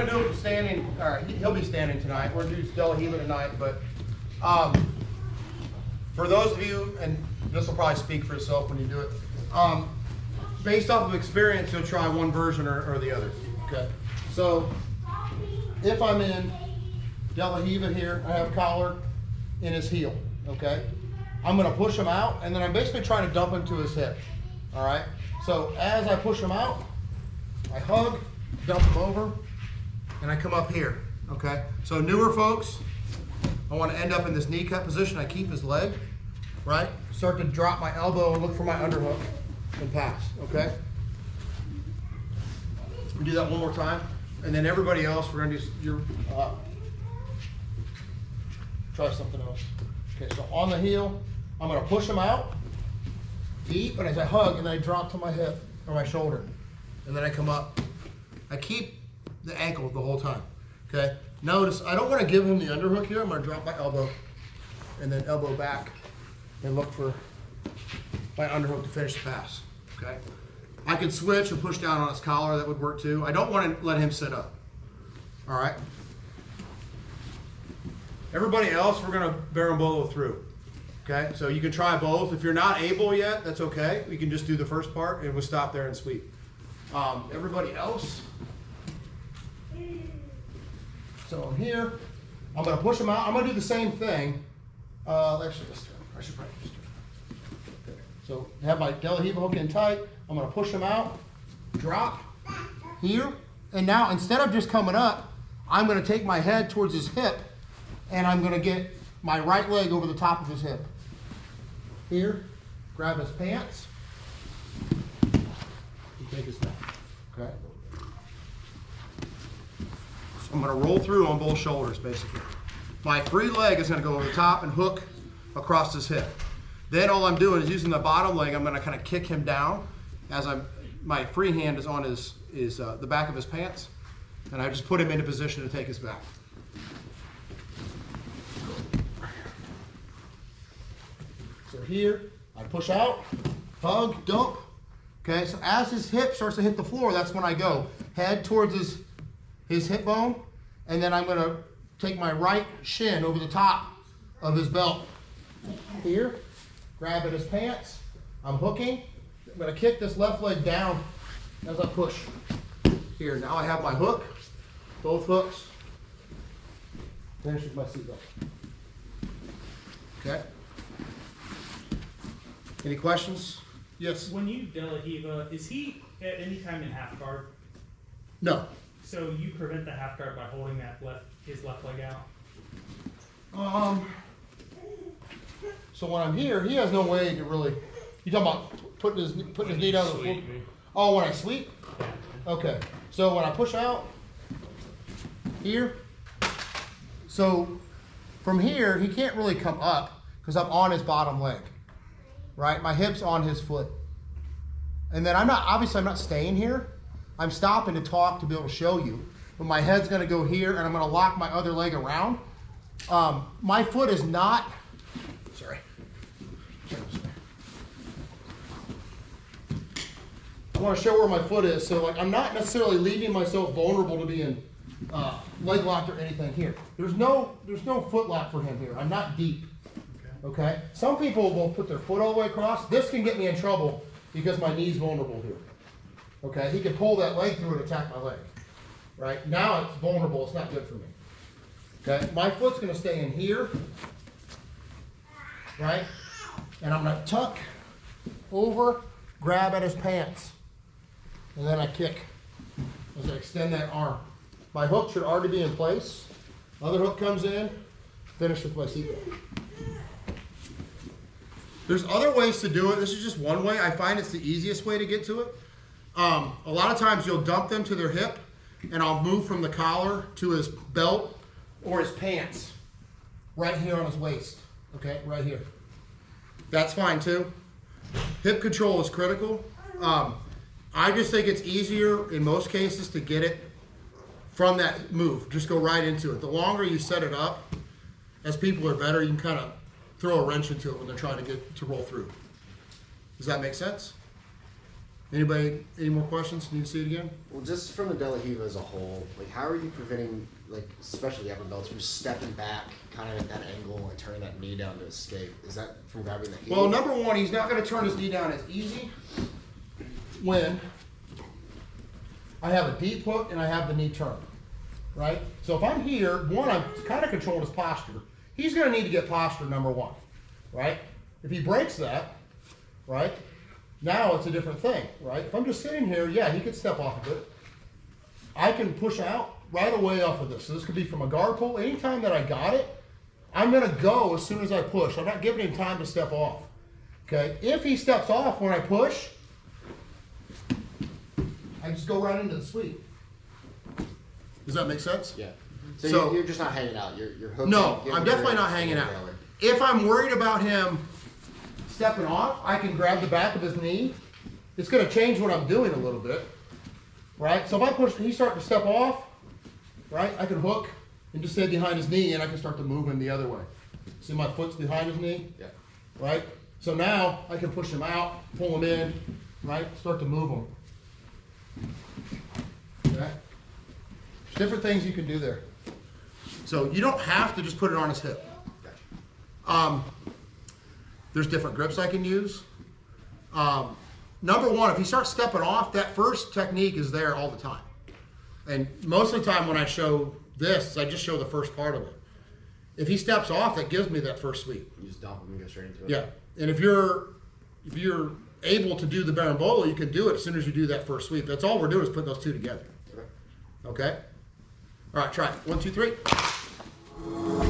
gonna do it standing, or he'll be standing tonight. We're gonna do De La Riva tonight, but for those of you, and this will probably speak for itself when you do it, based off of experience, you'll try one version or the other, okay? So, if I'm in De La Riva here, I have collar in his heel, okay? I'm gonna push him out, and then I'm basically trying to dump him to his hip, all right? So, as I push him out, I hug, dump him over, and I come up here, okay? So newer folks, I want to end up in this knee cut position. I keep his leg, right? Start to drop my elbow and look for my underhook and pass, okay? We do that one more time. And then everybody else, we're gonna do try something else. Okay, so on the heel, I'm gonna push him out, deep, and as I hug, and then I drop to my hip or my shoulder. And then I come up. I keep the ankle the whole time, okay? Notice, I don't want to give him the underhook here. I'm going to drop my elbow and then elbow back and look for my underhook to finish the pass, okay? I could switch and push down on his collar. That would work too. I don't want to let him sit up, all right? Everybody else, we're going to Berimbolo through, okay? So you can try both. If you're not able yet, that's okay. We can just do the first part and we'll stop there and sweep. Everybody else, so I'm here, I'm going to push them out. I'm going to do the same thing. Actually, this turn. I should probably just turn. Okay. So have my De La Riva hook in tight. I'm going to push them out, drop here, and now instead of just coming up, I'm going to take my head towards his hip, and I'm going to get my right leg over the top of his hip. Here, grab his pants. Take his neck, okay? So I'm gonna roll through on both shoulders, basically. My free leg is gonna go over the top and hook across his hip. Then all I'm doing is using the bottom leg, I'm gonna kind of kick him down as my free hand is on the back of his pants, and I just put him into position to take his back. So here, I push out, hug, dump. Okay, so as his hip starts to hit the floor, that's when I go. Head towards his hip bone, and then I'm gonna take my right shin over the top of his belt. Here, grab at his pants, I'm hooking. I'm gonna kick this left leg down as I push. Here, now I have my hook, both hooks. Finish with my seatbelt. Okay. Any questions? Yes. When you De La Riva, is he at any time in half guard? No. So you prevent the half guard by holding his left leg out? So when I'm here, he has no way to really. You talking about putting his knee down on the floor? Oh, when I sweep? Okay. So when I push out here, so from here he can't really come up because I'm on his bottom leg. Right, my hip's on his foot. And then I'm not staying here. I'm stopping to talk to be able to show you. But my head's gonna go here and I'm gonna lock my other leg around. My foot is not, sorry. I wanna show where my foot is. So like, I'm not necessarily leaving myself vulnerable to being leg locked or anything here. There's no foot lock for him here. I'm not deep. Okay, some people will put their foot all the way across. This can get me in trouble because my knee's vulnerable here. Okay, he can pull that leg through and attack my leg. Right, now it's vulnerable, it's not good for me. Okay, my foot's gonna stay in here. Right, and I'm gonna tuck over, grab at his pants, and then I kick as I extend that arm. My hook should already be in place. Other hook comes in, finish with my seatbelt. There's other ways to do it. This is just one way. I find it's the easiest way to get to it. A lot of times you'll dump them to their hip, and I'll move from the collar to his belt or his pants right here on his waist. Okay, right here. That's fine too. Hip control is critical. I just think it's easier in most cases to get it from that move. Just go right into it. The longer you set it up, as people are better, you can kind of throw a wrench into it when they're trying to get to roll through. Does that make sense? Anybody, any more questions? Need to see it again? Well, just from the De La Riva as a whole, like how are you preventing, like especially the upper belts, from stepping back kind of at that angle and turning that knee down to escape? Is that from grabbing the heel? Well, number one, he's not going to turn his knee down as easy when I have a deep hook and I have the knee turned, right? So if I'm here, one, I'm kind of controlling his posture. He's going to need to get posture, number one, right? If he breaks that, right, now it's a different thing, right? If I'm just sitting here, yeah, he could step off of it. I can push out right away off of this. So this could be from a guard pull. Anytime that I got it, I'm going to go as soon as I push. I'm not giving him time to step off, okay? If he steps off when I push, I just go right into the sweep. Does that make sense? Yeah. So, So- you're just not hanging out. You're hooking. No, getting I'm your- definitely not hanging out. trailer. If I'm worried about him stepping off, I can grab the back of his knee. It's going to change what I'm doing a little bit, right? So if I push, he's starting to step off, right? I can hook and just stay behind his knee, and I can start to move him the other way. See my foot's behind his knee, Yeah. right? So now I can push him out, pull him in, right? Start to move him. Okay? There's different things you can do there. So you don't have to just put it on his hip. Gotcha. There's different grips I can use. Number one, if he starts stepping off, that first technique is there all the time. And most of the time when I show this, I just show the first part of it. If he steps off, that gives me that first sweep. You just dump them and go straight into it. Yeah. And if you're able to do the Berimbolo, you can do it as soon as you do that first sweep. That's all we're doing is putting those two together. Okay. Okay? All right, try it. 1, 2, 3.